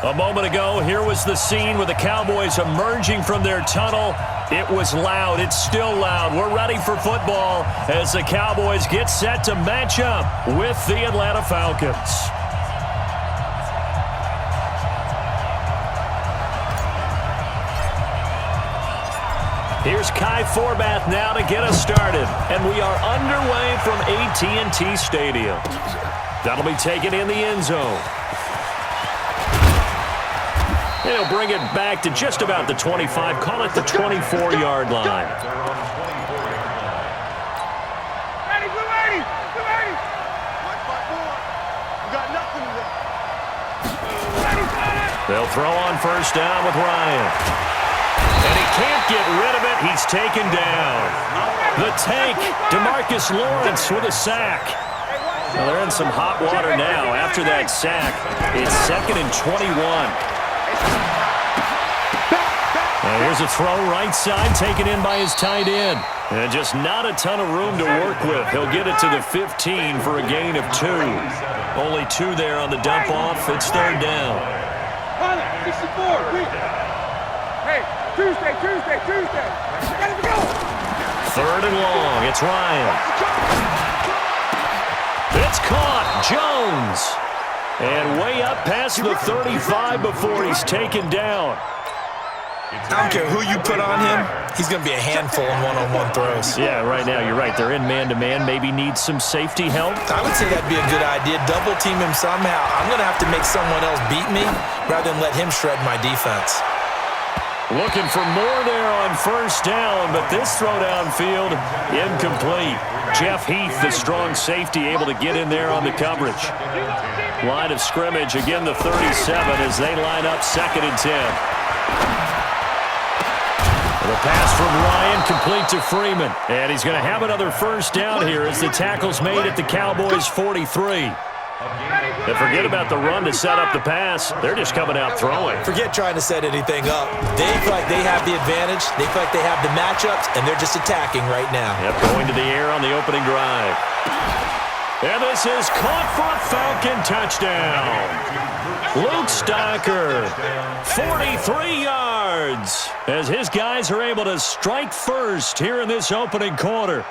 A moment ago, here was the scene with the Cowboys emerging from their tunnel. It was loud. It's still loud. We're ready for football as the Cowboys get set to match up with the Atlanta Falcons. Here's Kai Forbath now to get us started. And we are underway from AT&T Stadium. That'll be taken in the end zone. He'll bring it back to just about the 25. Call it the 24-yard line. They'll throw on first down with Ryan. And he can't get rid of it. He's taken down. The tank, DeMarcus Lawrence with a sack. Well, they're in some hot water now. After that sack, it's 2nd and 21. And here's a throw right side taken in by his tight end. And just not a ton of room to work with. He'll get it to the 15 for a gain of 2. Only 2 there on the dump off. It's 3rd down. Hey, Tuesday. 3rd and long. It's Ryan. It's caught. Jones. And way up past the 35 before he's taken down. I don't care who you put on him, he's going to be a handful in one-on-one throws. Yeah, right now you're right. They're in man-to-man. Maybe need some safety help. I would say that'd be a good idea. Double team him somehow. I'm going to have to make someone else beat me rather than let him shred my defense. Looking for more there on first down, but this throw downfield, incomplete. Jeff Heath, the strong safety, able to get in there on the coverage. Line of scrimmage, again the 37 as they line up 2nd and 10. The pass from Ryan complete to Freeman. And he's going to have another first down here as the tackle's made at the Cowboys' 43. And forget about the run to set up the pass. They're just coming out throwing. Forget trying to set anything up. They feel like they have the advantage. They feel like they have the matchups, and they're just attacking right now. Yep, going to the air on the opening drive. And this is caught for a Falcon touchdown. Luke Stocker, 43 yards, as his guys are able to strike first here in this opening quarter.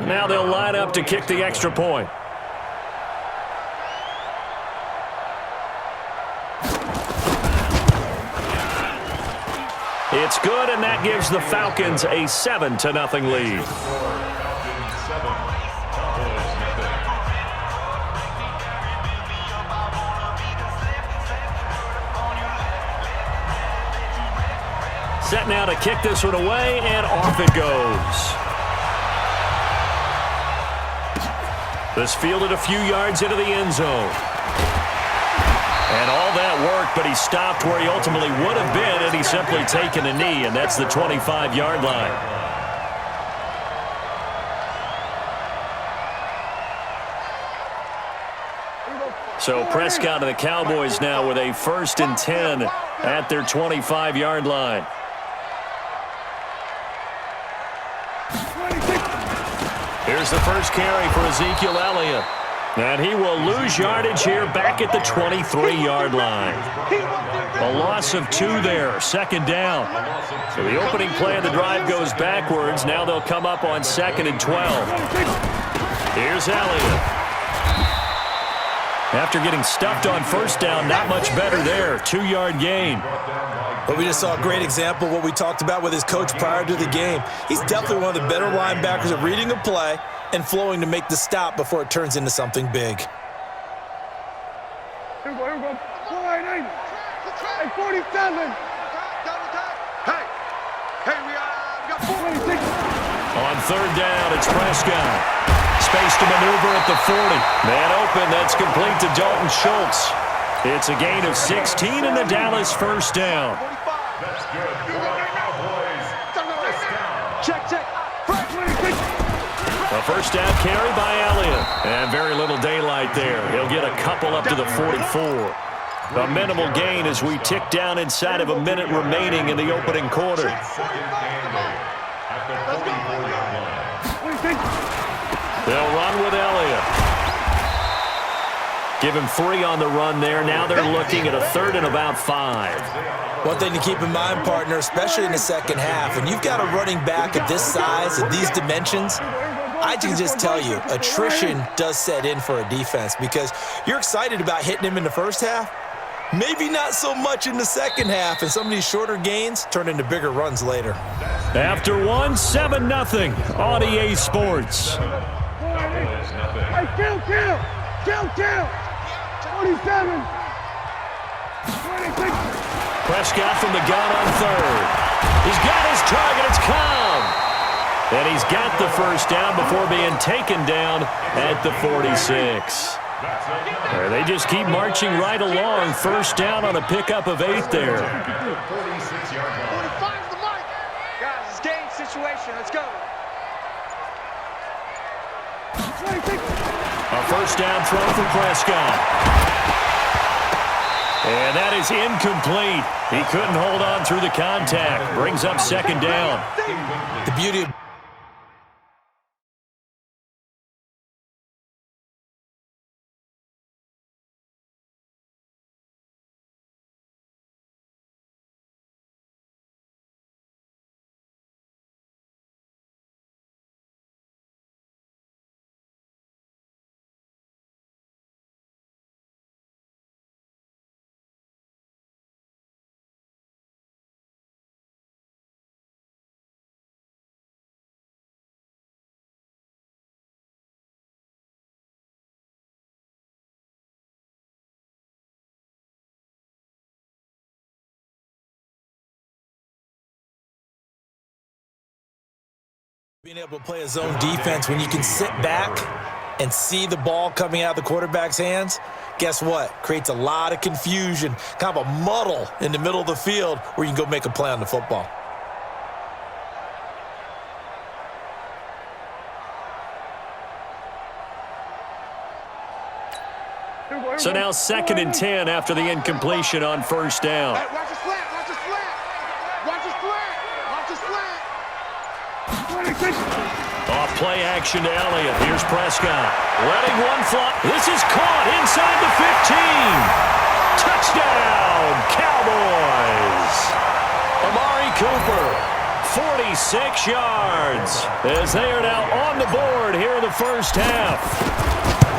Now they'll line up to kick the extra point. It's good, and that gives the Falcons a 7-0 lead. Set now to kick this one away, and off it goes. This fielded a few yards into the end zone. And all that work, but he stopped where he ultimately would have been had he simply taken a knee, and that's the 25-yard line. So Prescott and the Cowboys now with a 1st and 10 at their 25-yard line. Here's the first carry for Ezekiel Elliott. And he will lose yardage here back at the 23-yard line. A loss of 2 there, 2nd down. So the opening play of the drive goes backwards. Now they'll come up on 2nd and 12. Here's Elliott. After getting stuffed on first down, not much better there. 2-yard gain. But we just saw a great example of what we talked about with his coach prior to the game. He's definitely one of the better linebackers at reading a play and flowing to make the stop before it turns into something big. Here we go. 47. Hey, we got 46. On 3rd down, it's Prescott. Space to maneuver at the 40. Man open, that's complete to Dalton Schultz. It's a gain of 16 and the Dallas first down. Check. A first down carry by Elliott. And very little daylight there. He'll get a couple up to the 44. A minimal gain as we tick down inside of a minute remaining in the opening quarter. They'll run with Elliott. Give him 3 on the run there. Now they're looking at a 3rd and about 5. One thing to keep in mind, partner, especially in the second half, when you've got a running back of this size and these dimensions, I can just tell you, attrition does set in for a defense because you're excited about hitting him in the first half. Maybe not so much in the second half, and some of these shorter gains turn into bigger runs later. After 1, 7-0 on EA Sports. Hey, kill! 27. 26. Prescott from the gun on 3rd. He's got his target. It's Cobb. And he's got the first down before being taken down at the 46. They just keep marching right along. First down on a pickup of 8 there. 45's the mark. Guys, it's game situation. Let's go. 26. A first down throw for Prescott. And that is incomplete. He couldn't hold on through the contact. Brings up 2nd down. The beauty of being able to play a zone defense when you can sit back and see the ball coming out of the quarterback's hands, guess what? Creates a lot of confusion, kind of a muddle in the middle of the field where you can go make a play on the football. So now 2nd and 10 after the incompletion on first down. Hey, watch his flat. Off play action to Elliott. Here's Prescott. Letting one fly. This is caught inside the 15. Touchdown, Cowboys. Amari Cooper, 46 yards, as they are now on the board here in the first half.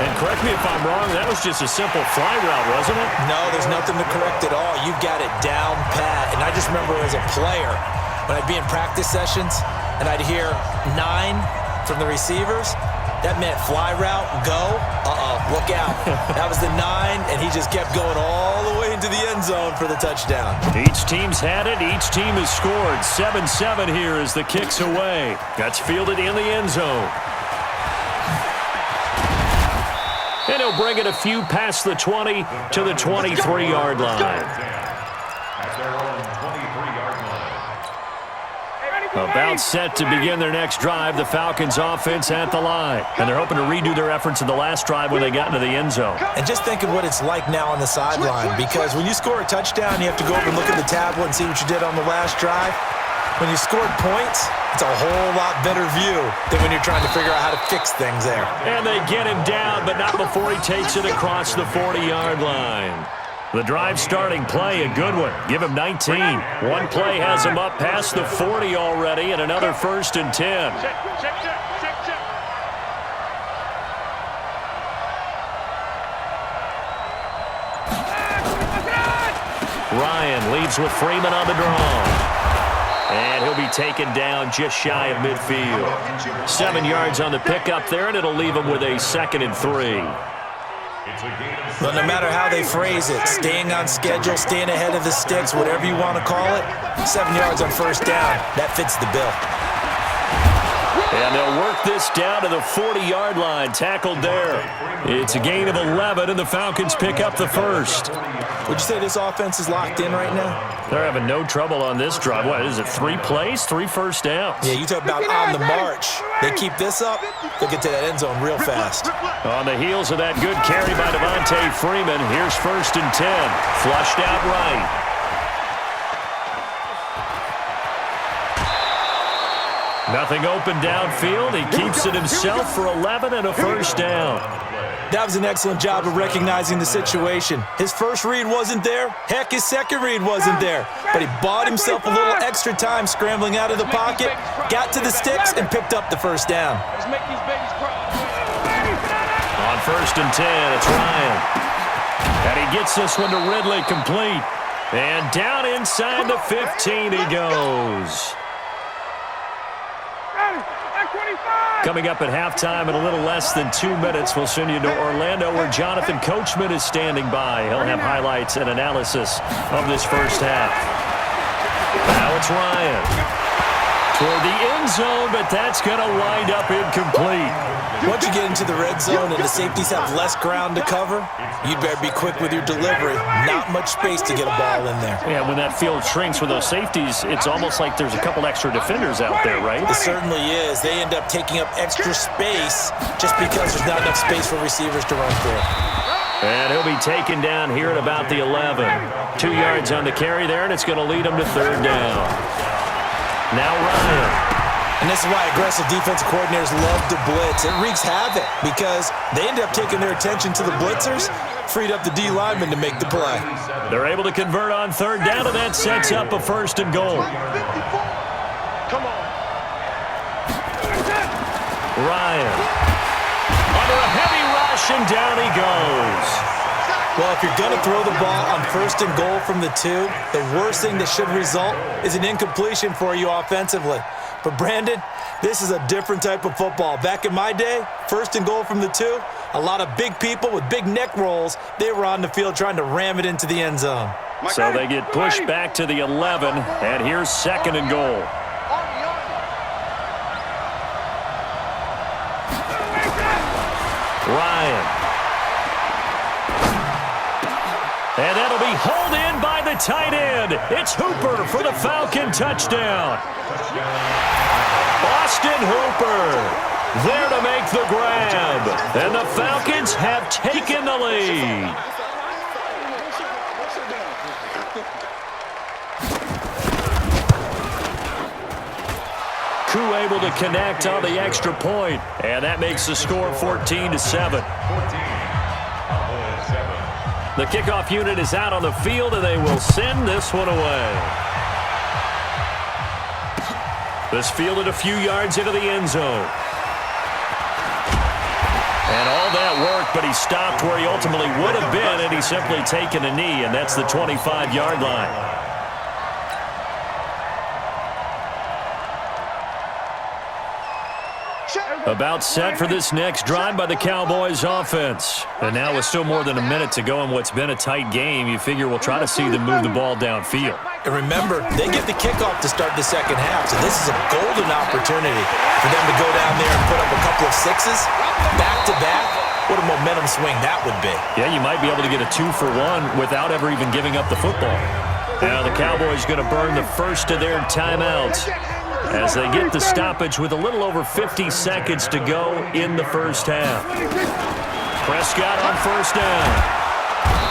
And correct me if I'm wrong, that was just a simple fly route, wasn't it? No, there's nothing to correct at all. You've got it down pat. And I just remember as a player, when I'd be in practice sessions and I'd hear 9 from the receivers, that meant fly route, go, look out. That was the 9, and he just kept going all the way into the end zone for the touchdown. Each team's had it. Each team has scored. 7-7 here as the kick's away. That's fielded in the end zone. And he'll bring it a few past the 20 to the 23-yard line. About set to begin their next drive, the Falcons offense at the line. And they're hoping to redo their efforts in the last drive when they got into the end zone. And just think of what it's like now on the sideline, because when you score a touchdown, you have to go over and look at the tablet and see what you did on the last drive. When you scored points, it's a whole lot better view than when you're trying to figure out how to fix things there. And they get him down, but not before he takes it across the 40-yard line. The drive starting play, a good one. Give him 19. One play has him up past the 40 already, and another 1st and 10. Ryan leads with Freeman on the draw. And he'll be taken down just shy of midfield. 7 yards on the pickup there, and it'll leave him with a 2nd and 3. But no matter how they phrase it, staying on schedule, staying ahead of the sticks, whatever you want to call it, 7 yards on first down, that fits the bill. And they'll work this down to the 40-yard line, tackled there. It's a gain of 11, and the Falcons pick up the first. Would you say this offense is locked in right now? They're having no trouble on this drive. What is it, 3 plays, 3 first downs? Yeah, you talk about on the march. They keep this up, they'll get to that end zone real fast. On the heels of that good carry by Devontae Freeman, here's 1st and 10. Flushed out right. Nothing open downfield. He keeps it himself for 11 and a first down. That was an excellent job of recognizing the situation. His first read wasn't there. Heck, his second read wasn't there. But he bought himself a little extra time scrambling out of the pocket, got to the sticks, and picked up the first down. On first and 10, it's Ryan. And he gets this one to Ridley, complete. And down inside the 15 he goes. Coming up at halftime in a little less than 2 minutes, we'll send you to Orlando where Jonathan Coachman is standing by. He'll have highlights and analysis of this first half. Now it's Ryan. Toward the end zone, but that's going to wind up incomplete. Once you get into the red zone and the safeties have less ground to cover, you'd better be quick with your delivery. Not much space to get a ball in there. Yeah, when that field shrinks with those safeties, it's almost like there's a couple extra defenders out there, right? It certainly is. They end up taking up extra space just because there's not enough space for receivers to run through. And he'll be taken down here at about the 11. 2 yards on the carry there, and it's going to lead him to third down. Now Ryan. And this is why aggressive defensive coordinators love to blitz. It wreaks havoc because they end up taking their attention to the blitzers, freed up the D lineman to make the play. They're able to convert on third down, and that sets up a first and goal. Come on. Ryan. Under a heavy rush, and down he goes. Well, if you're going to throw the ball on first and goal from the 2, the worst thing that should result is an incompletion for you offensively. But, Brandon, this is a different type of football. Back in my day, first and goal from the 2, a lot of big people with big neck rolls, they were on the field trying to ram it into the end zone. So they get pushed back to the 11, and here's second and goal. Ryan. And that'll be hauled in by the tight end. It's Hooper for the Falcon touchdown. Austin Hooper there to make the grab. And the Falcons have taken the lead. Koo able to connect on the extra point. And that makes the score 14-7. The kickoff unit is out on the field, and they will send this one away. This fielded a few yards into the end zone. And all that work, but he stopped where he ultimately would have been, and he's simply taken a knee, and that's the 25-yard line. About set for this next drive by the Cowboys offense. And now with still more than a minute to go in what's been a tight game, you figure we'll try to see them move the ball downfield. And remember, they get the kickoff to start the second half, so this is a golden opportunity for them to go down there and put up a couple of sixes back-to-back. What a momentum swing that would be. Yeah, you might be able to get a 2-for-1 without ever even giving up the football. Now the Cowboys going to burn the first of their timeouts as they get the stoppage with a little over 50 seconds to go in the first half. Prescott on first down.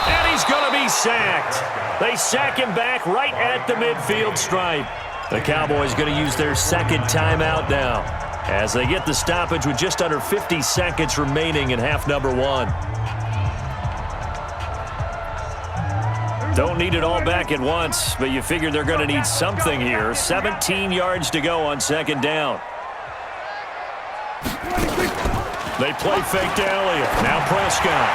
And he's going to be sacked. They sack him back right at the midfield stripe. The Cowboys going to use their second timeout now as they get the stoppage with just under 50 seconds remaining in half number 1. Don't need it all back at once, but you figure they're going to need something here. 17 yards to go on second down. They play fake to Elliott. Now Prescott.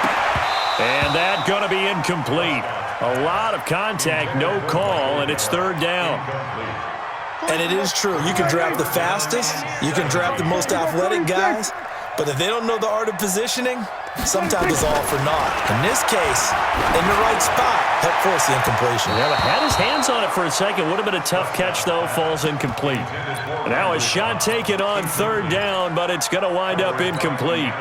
And that going to be incomplete. A lot of contact, no call, and it's third down. And it is true. You can draft the fastest. You can draft the most athletic guys. But if they don't know the art of positioning, sometimes it's all for naught. In this case, in the right spot, helped force the incompletion. Yeah, had his hands on it for a second. Would have been a tough catch, though. Falls incomplete. Now a shot taken on third down, but it's going to wind up incomplete.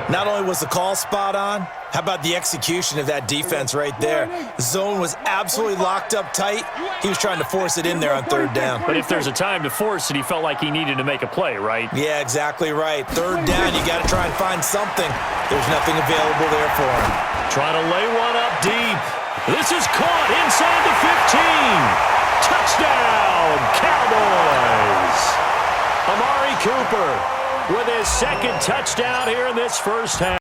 Not only was the call spot on, how about the execution of that defense right there? The zone was absolutely locked up tight. He was trying to force it in there on third down. But if there's a time to force it, he felt like he needed to make a play, right? Yeah, exactly right. Third down, you got to try and find something. There's nothing available there for him. Trying to lay one up deep. This is caught inside the 15. Touchdown, Cowboys. Amari Cooper with his second touchdown here in this first half.